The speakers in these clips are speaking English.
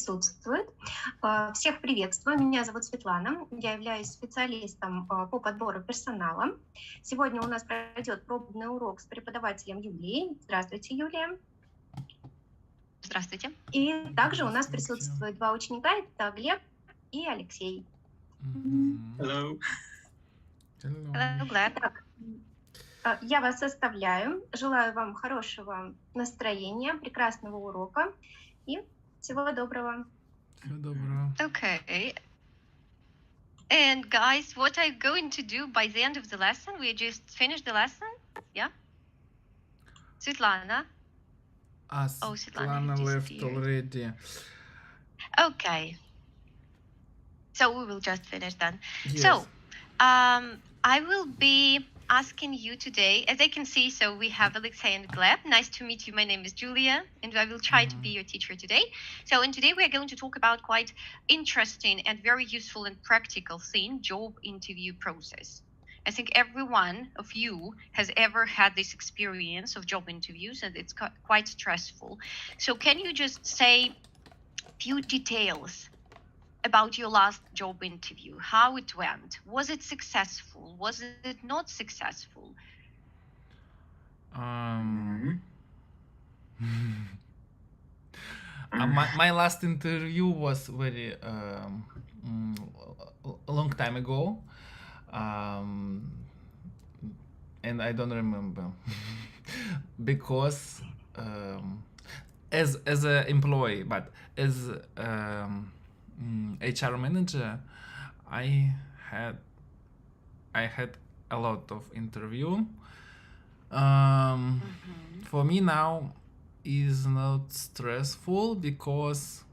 присутствует. Всех приветствую. Меня зовут Светлана. Я являюсь специалистом по подбору персонала. Сегодня у нас пройдет пробный урок с преподавателем Юлией. Здравствуйте, Юлия. Здравствуйте. И также у нас присутствуют два ученика. Это Глеб и Алексей. Hello. Hello, Glad. Так, я вас оставляю. Желаю вам хорошего настроения, прекрасного урока и всего доброго. Всего доброго. Okay. And guys, what I'm going to do by the end of the lesson, we just finished the lesson, yeah? Svetlana. Oh, Svetlana left disappeared. already. Okay. So we will just finish then. Yes. So, I will be asking you today, as I can see, so we have Alexei and Gleb. Nice to meet you. My name is Julia, and I will try to be your teacher today. So, and today we are going to talk about quite interesting and very useful and practical thing, job interview process. I think every one of you has ever had this experience of job interviews, and it's quite stressful. So can you just say a few details about your last job interview, how it went? Was it successful? Was it not successful? My last interview was very a long time ago, and I don't remember because as an employee, but as HR manager, I had a lot of interview. For me now is not stressful because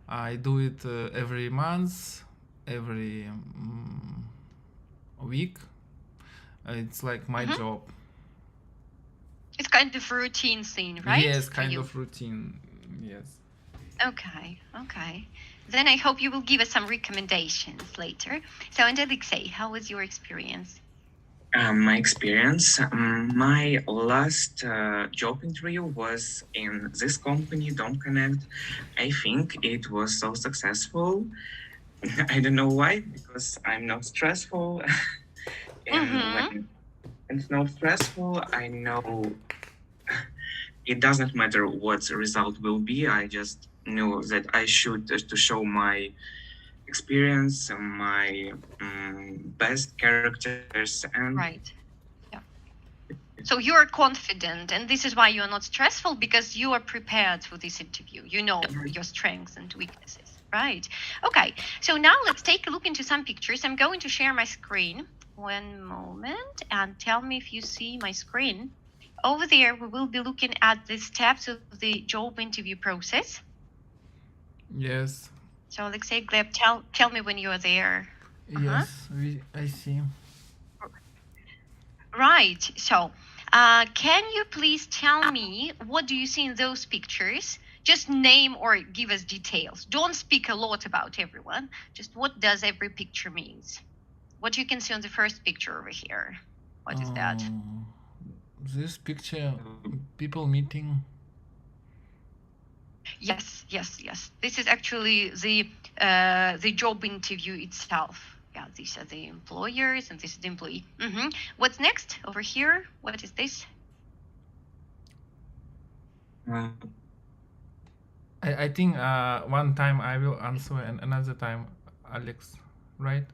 I do it every month, every week. It's like my job. It's kind of a routine thing, right? Yes, kind of routine. Yes. Okay. Then I hope you will give us some recommendations later. So, and Alexei, how was your experience? My experience, my last job interview was in this company, Don't Connect. I think it was so successful. I don't know why, because I'm not stressful. And when it's not stressful, I know it doesn't matter what the result will be. I just knew that I should to show my experience, my best characters, and right. Yeah. So you are confident, and this is why you are not stressful, because you are prepared for this interview. You know your strengths and weaknesses, right? Okay. So now let's take a look into some pictures. I'm going to share my screen. One moment, and tell me if you see my screen. Over there, we will be looking at the steps of the job interview process. Yes. So Alexei, Gleb, tell me when you are there. Yes, I see. Right. So, can you please tell me what do you see in those pictures? Just name or give us details. Don't speak a lot about everyone. Just what does every picture means? What you can see on the first picture over here. What is that? This picture, people meeting. Yes. This is actually the job interview itself. Yeah, these are the employers and this is the employee. What's next over here? What is this? I think one time I will answer and another time Alex, right?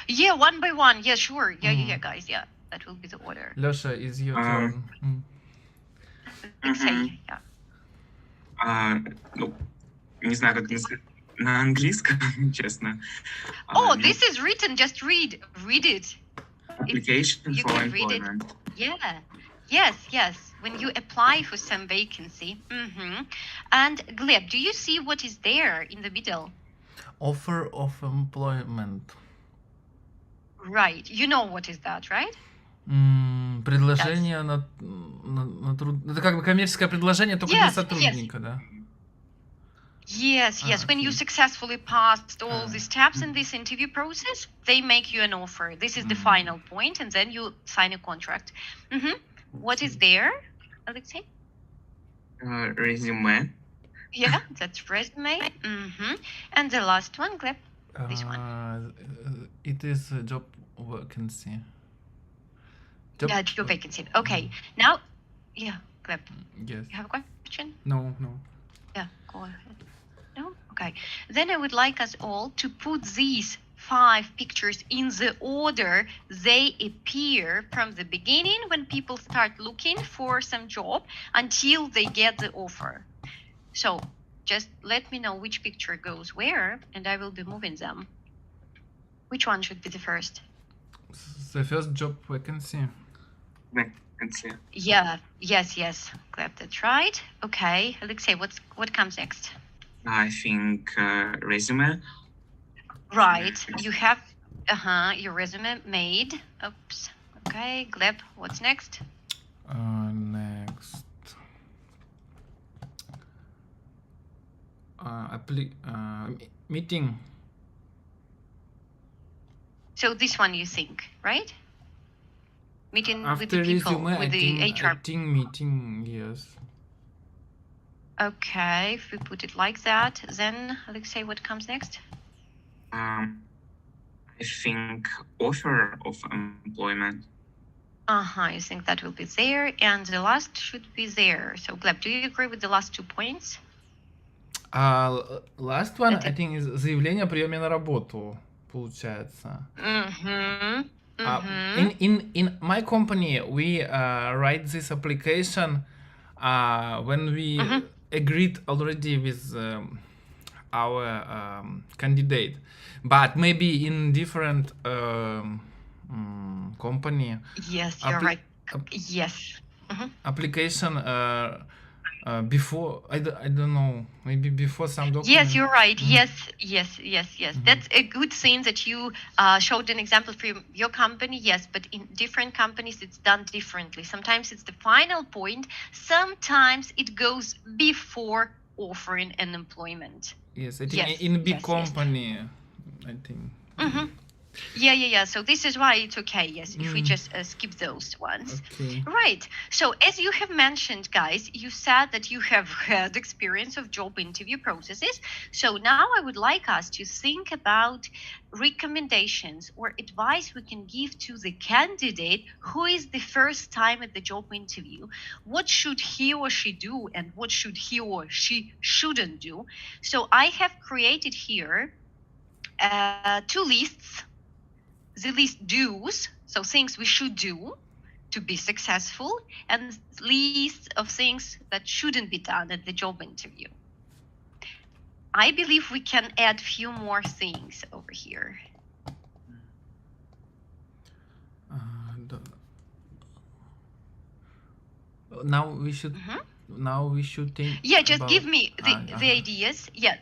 Yeah, one by one. Yeah, sure. Yeah, guys. Yeah, that will be the order. Losha, is your turn. Alexei, yeah. Ну, не знаю, как на английском, честно. Oh, this is written. Just read it. Application you for can read employment. It. Yeah. Yes. When you apply for some vacancy. And Gleb, do you see what is there in the middle? Offer of employment. Right. You know what is that, right? Предложение на труд... Это как бы коммерческое предложение, только для сотрудника, да? Yes. When you successfully passed all the steps in this interview process, they make you an offer. This is the final point, and then you sign a contract. What is there, Alexei? Resume. Yeah, that's resume. And the last one, Gleb, this one. It is a job vacancy. Yeah, job vacancy. Okay, now, yeah, Gleb, Yes. you have a question? No. Yeah, go ahead. No? Okay. Then I would like us all to put these 5 pictures in the order they appear from the beginning when people start looking for some job until they get the offer. So just let me know which picture goes where and I will be moving them. Which one should be the first? The first job vacancy. Vacancy. Yeah, yes. Gleb, that's right. Okay, Alexei, what comes next? I think resume. Right, you have your resume made. Oops. Okay, Gleb, what's next? Next. Meeting. So this one you think, right? Meeting After with the people, resume, with the HR. I think meeting, yes. Okay, if we put it like that, then Alexei, what comes next? I think offer of employment. You think that will be there, and the last should be there. So Gleb, do you agree with the last 2 points? Last one, I think, is заявление о приеме на работу, получается. In my company, we write this application when we agreed already with our candidate, but maybe in different company. Yes, you're right. Yes. Application before, I don't know, maybe before some document. Yes, you're right. Yes. That's a good thing that you showed an example from your company. Yes, but in different companies, it's done differently. Sometimes it's the final point. Sometimes it goes before offering an employment. Yes, I think in big company, I think. Yeah. So this is why it's okay. Yes, if we just skip those ones. Okay. Right. So as you have mentioned, guys, you said that you have had experience of job interview processes. So now I would like us to think about recommendations or advice we can give to the candidate who is the first time at the job interview. What should he or she do and what should he or she shouldn't do? So I have created here 2 lists. The list do's, so things we should do to be successful, and list of things that shouldn't be done at the job interview. I believe we can add few more things over here. Now we should. Now we should think. Yeah, just give me the ideas. Yeah.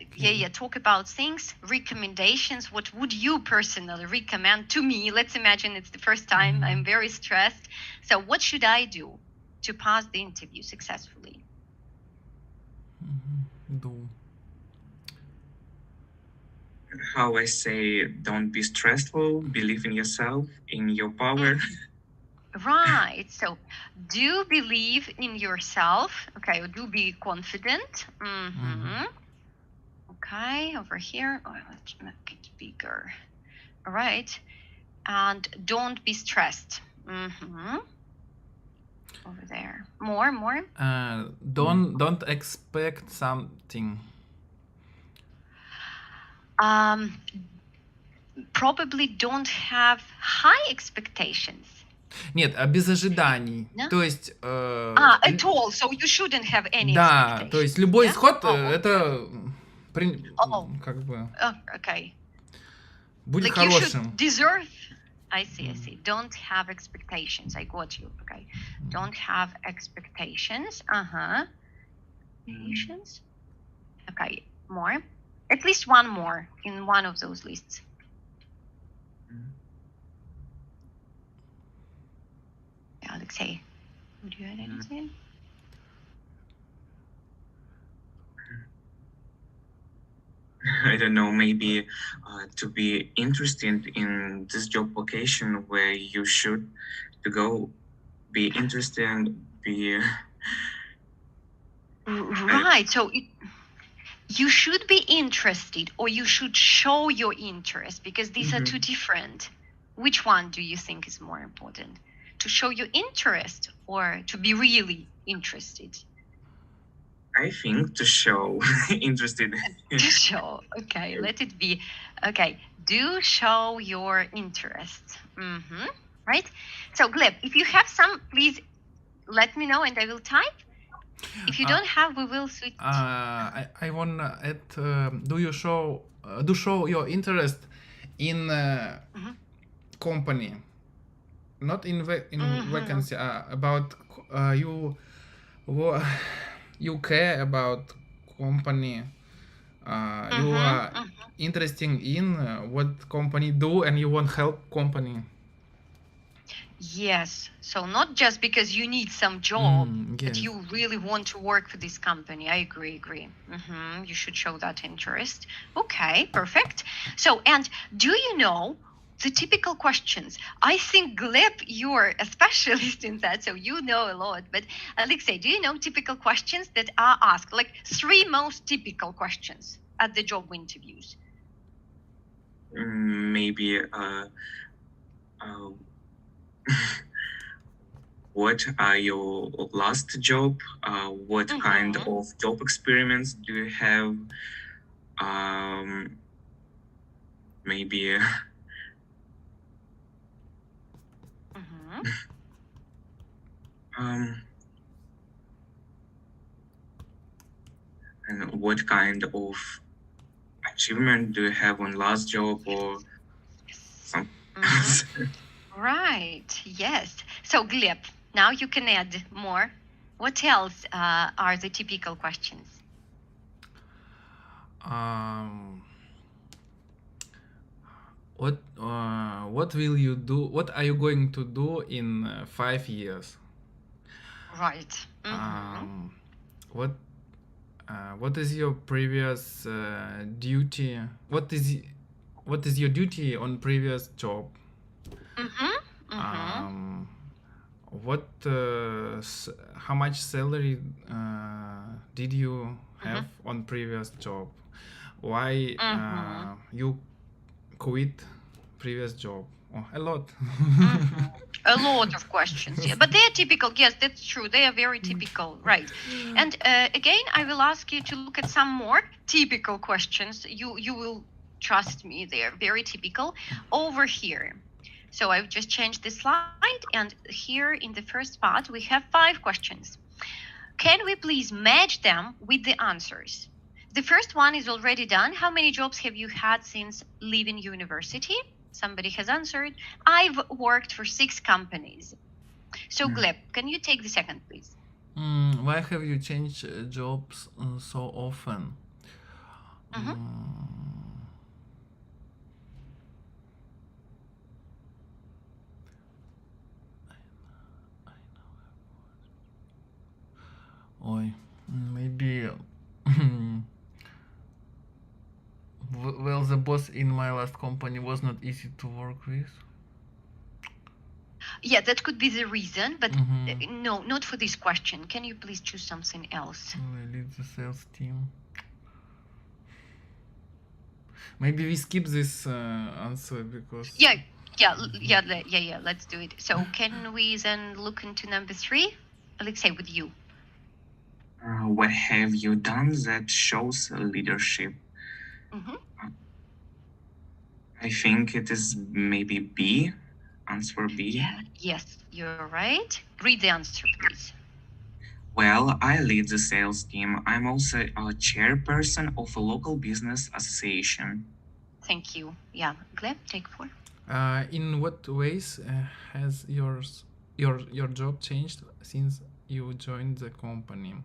Talk about things, recommendations. What would you personally recommend to me? Let's imagine it's the first time. I'm very stressed. So what should I do to pass the interview successfully? How I say, don't be stressful. Believe in yourself, in your power. Right. So do believe in yourself. Okay. Do be confident. Okay. Over here. Oh, let's make it bigger. All right. And don't be stressed. Over there. More. Don't expect something. Probably don't have high expectations. Нет, без ожиданий. То есть... at all, so you shouldn't have any Да, то есть любой исход, это... Как бы... Okay. Будет like хорошим. You should deserve... I see. Don't have expectations. I got you. Okay. Don't have expectations. Expectations. Okay. More. At least one more in one of those lists. Alexei, would you add anything? I don't know, maybe to be interested in this job location where you should to go, be interested, be... Right, so you should be interested or you should show your interest, because these are two different. Which one do you think is more important? To show your interest or to be really interested? I think to show interested. To show. Okay, let it be. Okay, do show your interest. Right? So, Gleb, if you have some, please let me know and I will type. If you don't have, we will switch. I want to add, do show your interest in company, not in vacancy, about you care about company, you are interested in what company do and you want help company. Yes, so not just because you need some job, yes. but you really want to work for this company. I agree. You should show that interest. Okay, perfect. So, and do you know the typical questions? I think, Gleb, you're a specialist in that, so you know a lot. But Alexei, do you know typical questions that are asked? Like 3 most typical questions at the job interviews? Maybe what are your last job? What kind of job experiments do you have? Maybe and what kind of achievement do you have on last job or something else? Right, yes. So, Gleb, now you can add more. What else are the typical questions? What will you do? What are you going to do in 5 years? Right. What is your previous duty? What is your duty on previous job? How much salary did you have on previous job? Why you quit previous job? Oh, a lot. A lot of questions, yeah. But they are typical. Yes, that's true. They are very typical, right? And again, I will ask you to look at some more typical questions. You will trust me; they are very typical. Over here. So I've just changed the slide, and here in the first part we have 5 questions. Can we please match them with the answers? The first one is already done. How many jobs have you had since leaving university? Somebody has answered. I've worked for 6 companies. So Gleb, can you take the second, please? Why have you changed jobs so often? Maybe well, the boss in my last company was not easy to work with. Yeah, that could be the reason, but no, not for this question. Can you please choose something else? I lead the sales team. Maybe we skip this answer because... Yeah, let's do it. So can we then look into number 3? Alexei, with you. What have you done that shows leadership? I think it is maybe B, answer B. Yeah, yes, you're right. Read the answer, please. Well, I lead the sales team. I'm also a chairperson of a local business association. Thank you. Yeah, Gleb, take 4. In what ways has your job changed since you joined the company?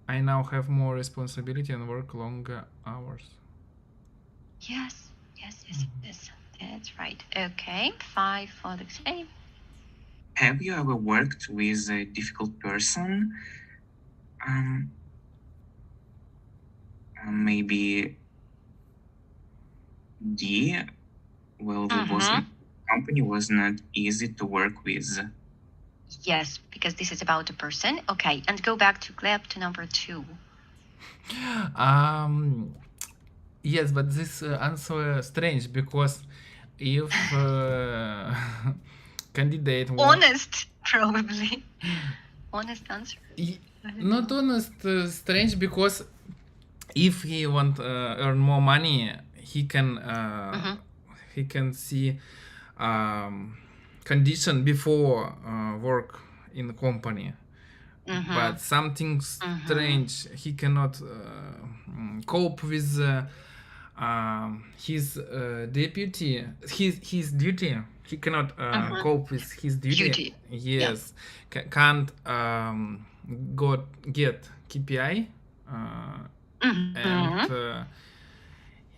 I now have more responsibility and work longer hours. Yes. That's right. Okay, 5 for Alexei. Have you ever worked with a difficult person? Maybe D. Well, the company was not easy to work with. Yes, because this is about a person. Okay, and go back to Gleb to number 2. Yes, but this answer strange because if candidate honest, probably. Honest answer. Not honest, strange because if he want earn more money, he can see condition before work in the company. But something strange, he cannot cope with his deputy, his duty. He cannot cope with his duty. Yes, can't get KPI,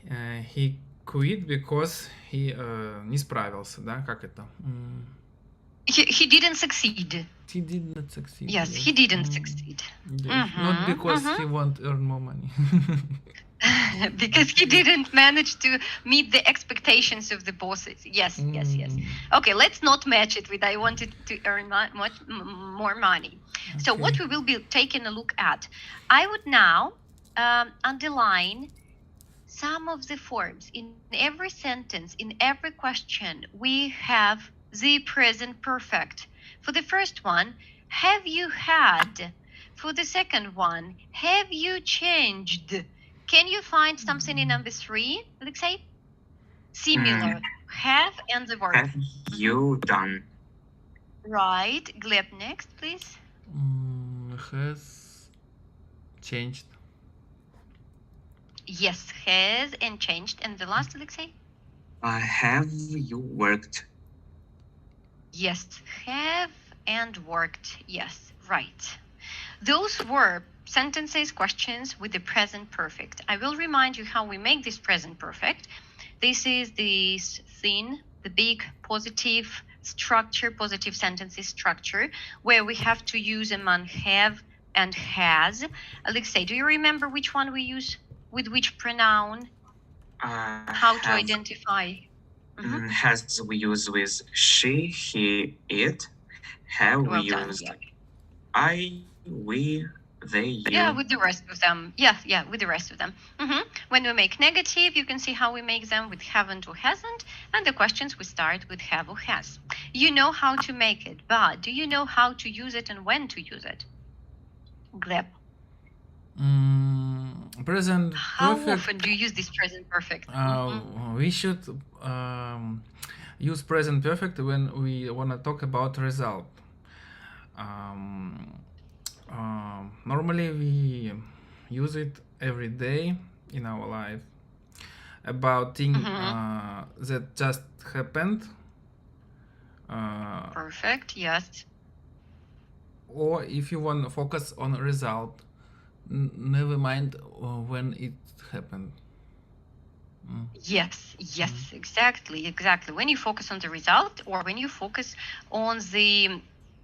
and he quit because he не справился, да, как это? He didn't succeed. He did not succeed. Yes, he didn't succeed. Yes. Not because he want to earn more money. Because he didn't manage to meet the expectations of the bosses. Yes. Okay, let's not match it with I wanted to earn much more money. Okay. So what we will be taking a look at, I would now underline some of the forms. In every sentence, in every question, we have the present perfect. For the first one, have you had? For the second one, have you changed? Can you find something in number 3, Alexei? Similar. Have and the verb. Have you done? Right. Gleb, next, please. Has changed. Yes, has and changed. And the last, Alexei? Have you worked? Yes, have and worked. Yes, right. Those were sentences, questions with the present perfect. I will remind you how we make this present perfect. This is this thing, the big positive structure, positive sentences structure, where we have to use among have and has. Alexei, do you remember which one we use with which pronoun? How to identify? Has we use with she, he, it. Have we used I, we, they, you. Yeah, with the rest of them. Yeah, with the rest of them. When we make negative, you can see how we make them with haven't or hasn't. And the questions we start with have or has. You know how to make it, but do you know how to use it and when to use it? Gleb. Present how perfect. Often do you use this present perfect? We should use present perfect when we want to talk about result. Normally we use it every day in our life about things that just happened. Perfect, yes. Or if you want to focus on a result, never mind when it happened. Yes, exactly. When you focus on the result or when you focus on the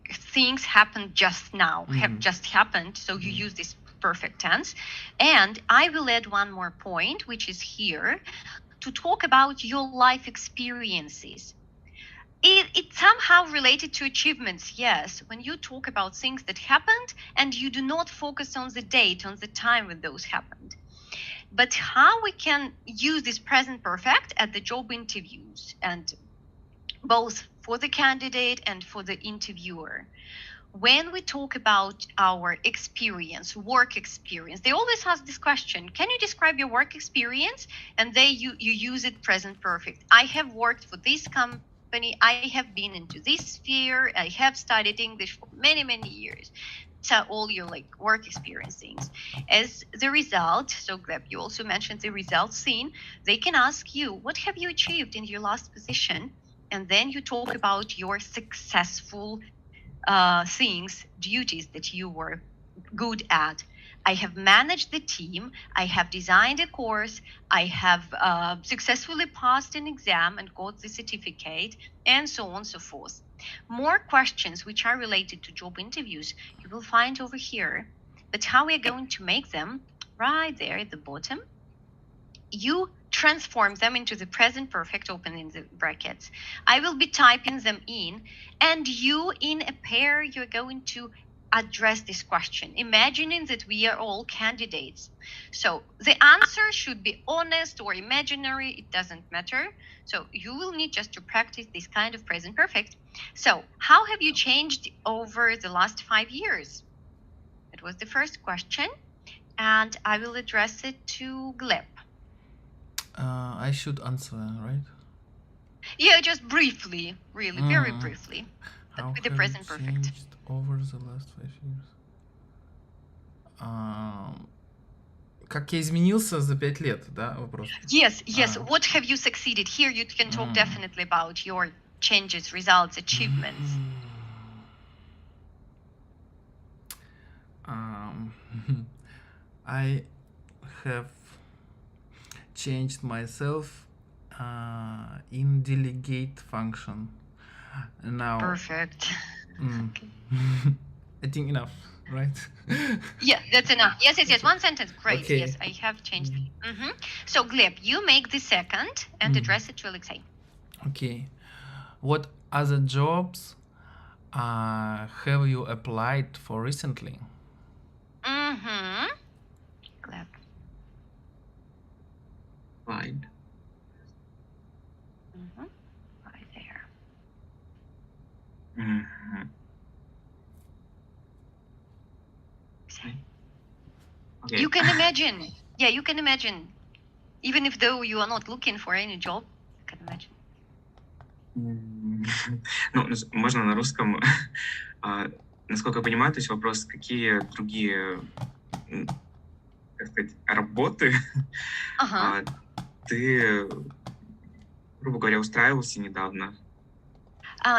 things happened just now, have just happened, so you use this perfect tense. And I will add one more point, which is here, to talk about your life experiences. It's somehow related to achievements, yes, when you talk about things that happened and you do not focus on the date, on the time when those happened. But how we can use this present perfect at the job interviews, and both for the candidate and for the interviewer. When we talk about our experience, work experience, they always ask this question, can you describe your work experience? And you use it present perfect. I have worked for this company, I have been into this sphere, I have studied English for many, many years. So all your work experience things. As the result, so Gleb, you also mentioned the result scene, they can ask you, what have you achieved in your last position? And then you talk about your successful things, duties that you were good at. I have managed the team, I have designed a course, I have successfully passed an exam and got the certificate, and so on and so forth. More questions which are related to job interviews you will find over here, but how we are going to make them, right there at the bottom, you transform them into the present perfect, opening the brackets. I will be typing them in, and you, in a pair, you're going to address this question, imagining that we are all candidates. So the answer should be honest or imaginary, it doesn't matter. So you will need just to practice this kind of present perfect. So how have you changed over the last 5 years? That was the first question, and I will address it to Gleb. I should answer, right? Yeah, just briefly, really, very briefly. How With the have present you perfect. changed over the last 5 years? Как я изменился за 5 лет, да, вопрос? Yes, yes. What have you succeeded? Here you can talk definitely about your changes, results, achievements. I have changed myself in delegate function. Now, Perfect. Okay. I think enough, right? Yeah, that's enough. Yes, yes, yes. One sentence. Great. Okay. Yes, I have changed. So, Gleb, you make the second and address it to Alexei. Okay. What other jobs have you applied for recently? Gleb. Applied. Right there. Okay. You can imagine. Yeah, you can imagine. Even if though you are not looking for any job, you can imagine. Ну, можно на русском. Насколько я понимаю, то есть вопрос, какие другие, как сказать, работы ты, грубо говоря, устраивался недавно?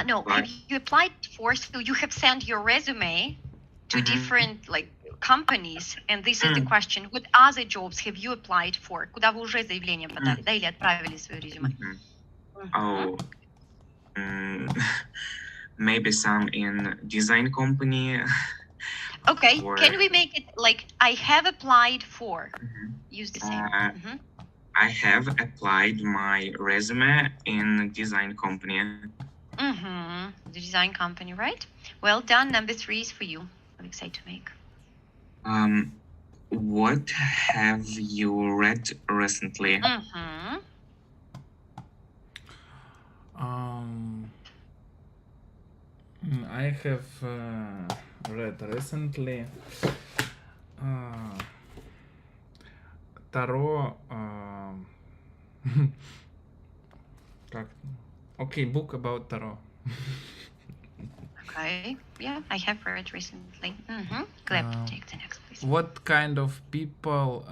No, have you applied for, so you have sent your resume to different like companies, and this is the question: what other jobs have you applied for? Куда вы уже заявление подали, да, или отправили свое резюме? Oh, maybe some in design company. Okay, can we make it like I have applied for? Use the same. I have applied my resume in design company. The design company, right? Well done. Number 3 is for you. I'm excited to make. What have you read recently? I have read recently Таро. Okay, book about Таро. Okay, yeah, I have read recently. Gleb, take the next, please. What kind of people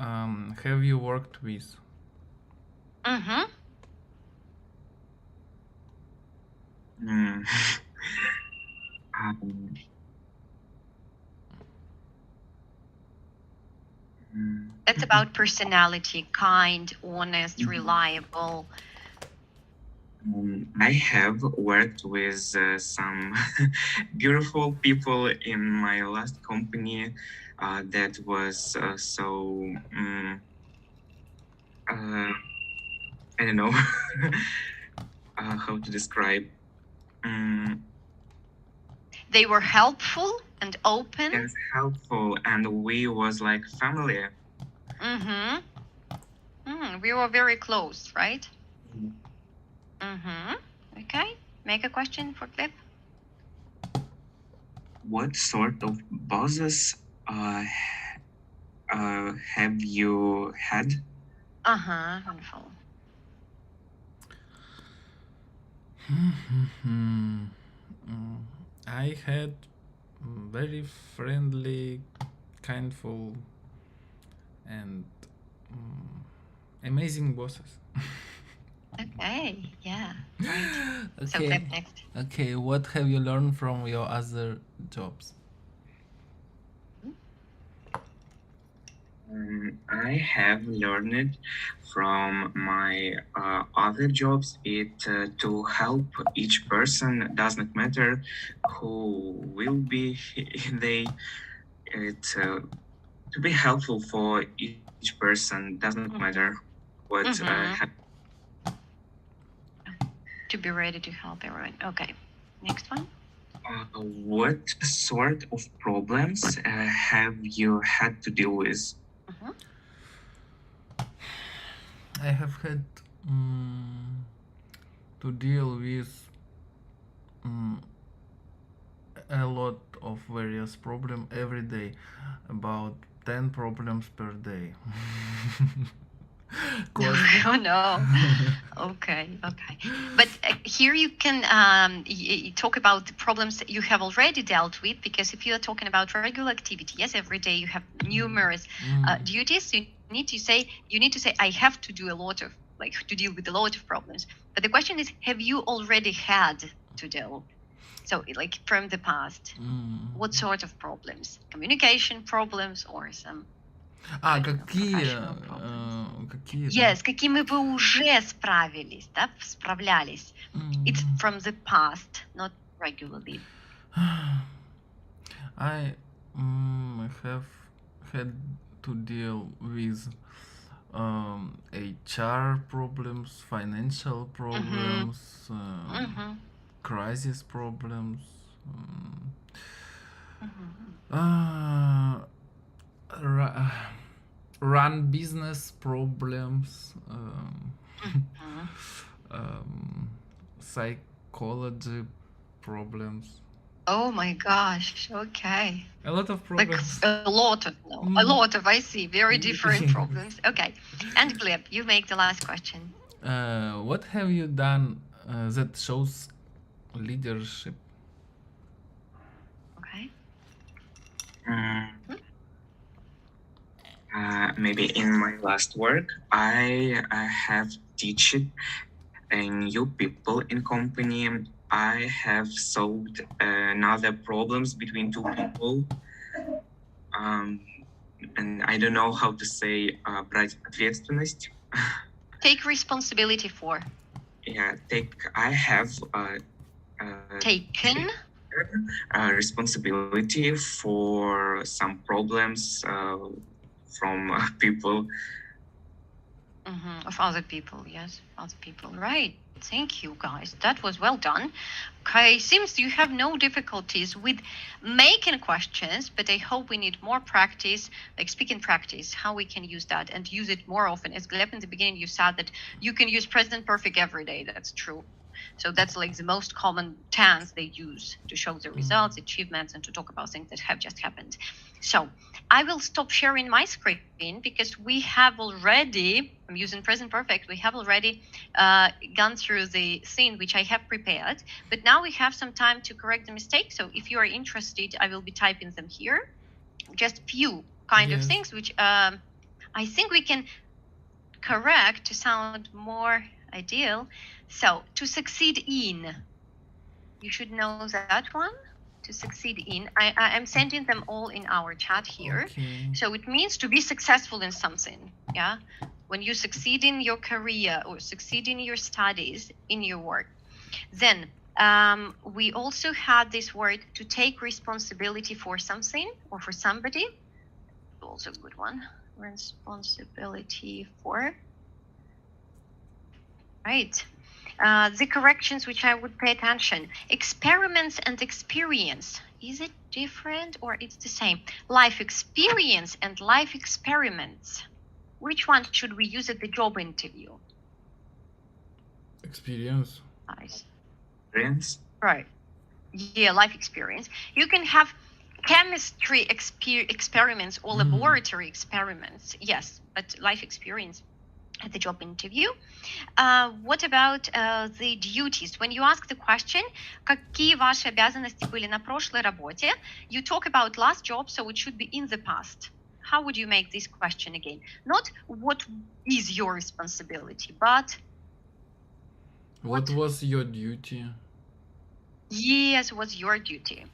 have you worked with? That's about personality, kind, honest, reliable. I have worked with some beautiful people in my last company that was so, I don't know how to describe. They were helpful and open. Yes, helpful, and we was like family. We were very close, right? Okay, make a question for Gleb. What sort of bosses have you had? Wonderful. I had very friendly, kindful, and amazing bosses. Okay, yeah. Right. Okay. So Gleb next. Okay, what have you learned from your other jobs? I have learned from my other jobs to help each person. Does not matter who will be they. To be helpful for each person does not matter. what to be ready to help everyone. Okay, next one. What sort of problems have you had to deal with? I have had to deal with a lot of various problems every day, about 10 problems per day. Oh no. Okay. But here you can talk about the problems that you have already dealt with, because if you are talking about regular activity, yes, every day you have numerous duties. You need to say I have to do a lot of, like, to deal with a lot of problems. But the question is, have you already had to deal? So, like, from the past, what sort of problems? Communication problems or some? Какие? Yes, какими вы уже справились, да, справлялись. It's from the past, not regularly. I have had to deal with HR problems, financial problems, crisis problems, run business problems, psychology problems. Oh my gosh, okay. A lot of problems. Like a lot of, I see, very different problems. Okay, and Gleb, you make the last question. What have you done that shows leadership? Okay. Maybe in my last work, I have teached new people in company. I have solved another problems between two people. And I don't know how to say брать ответственность. Take responsibility for. Yeah, I have taken responsibility for some problems from people. Of other people, yes, other people. Right. Thank you, guys. That was well done. Okay, seems you have no difficulties with making questions, but I hope we need more practice, like speaking practice, how we can use that and use it more often. As Gleb in the beginning, you said that you can use present perfect every day. That's true. So that's like the most common tense they use to show the results, achievements, and to talk about things that have just happened. So I will stop sharing my screen because we have already, I'm using present perfect, we have already gone through the scene which I have prepared, but now we have some time to correct the mistake. So if you are interested, I will be typing them here. Just few kind of things which I think we can correct to sound more ideal. So to succeed in, you should know that one. To succeed in, I'm sending them all in our chat here. Okay. So it means to be successful in something. Yeah, when you succeed in your career or succeed in your studies, in your work. Then we also had this word to take responsibility for something or for somebody. Also a good one. Responsibility for. Right. The corrections which I would pay attention. Experiments and experience. Is it different or it's the same? Life experience and life experiments. Which one should we use at the job interview? Experience. Nice. Experience? Right. Yeah, life experience. You can have chemistry experiments or laboratory experiments. Yes, but life experience at the job interview. What about the duties? When you ask the question, какие ваши обязанности были на прошлой работе, you talk about last job, so it should be in the past. How would you make this question again? Not what is your responsibility, but what was your duty? Yes, what's your duty?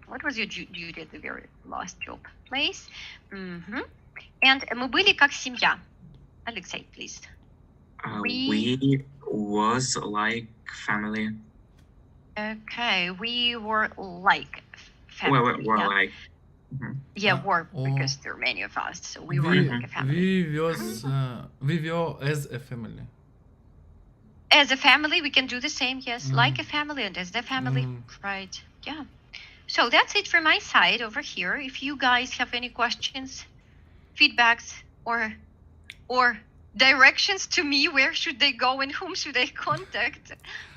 What was your duty at the very last job place? And мы были как семья. Alexei, please. We was like family. Okay, we were like family. We're like Yeah, work, Oh. because there are many of us, so we were like a family. We were as a family. As a family, we can do the same, yes, like a family and as a family, Mm. right? Yeah. So that's it from my side over here. If you guys have any questions, feedbacks, or directions to me, where should they go and whom should I contact?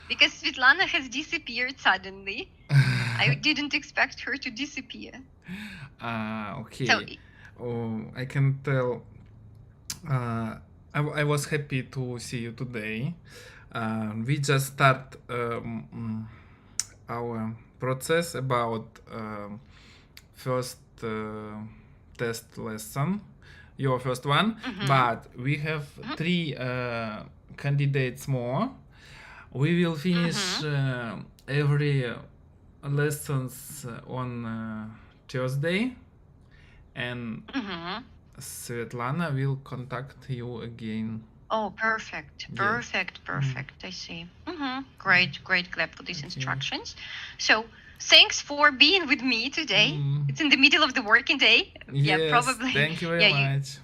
Because Svetlana has disappeared suddenly. I didn't expect her to disappear. Okay. So, I can tell. I was happy to see you today. We just start our process about first test lesson, your first one, but we have 3 candidates more. We will finish every lessons on Thursday, and Svetlana will contact you again. oh, perfect, perfect, perfect. I see. Great, glad for these instructions. So, thanks for being with me today. It's in the middle of the working day. Yes, Yeah, probably. Thank you very much.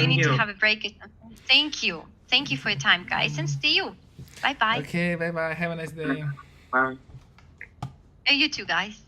You need you. to have a break. Thank you. Thank you for your time, guys, and see you. Bye bye. Okay, bye bye. Have a nice day. Bye. You too, guys.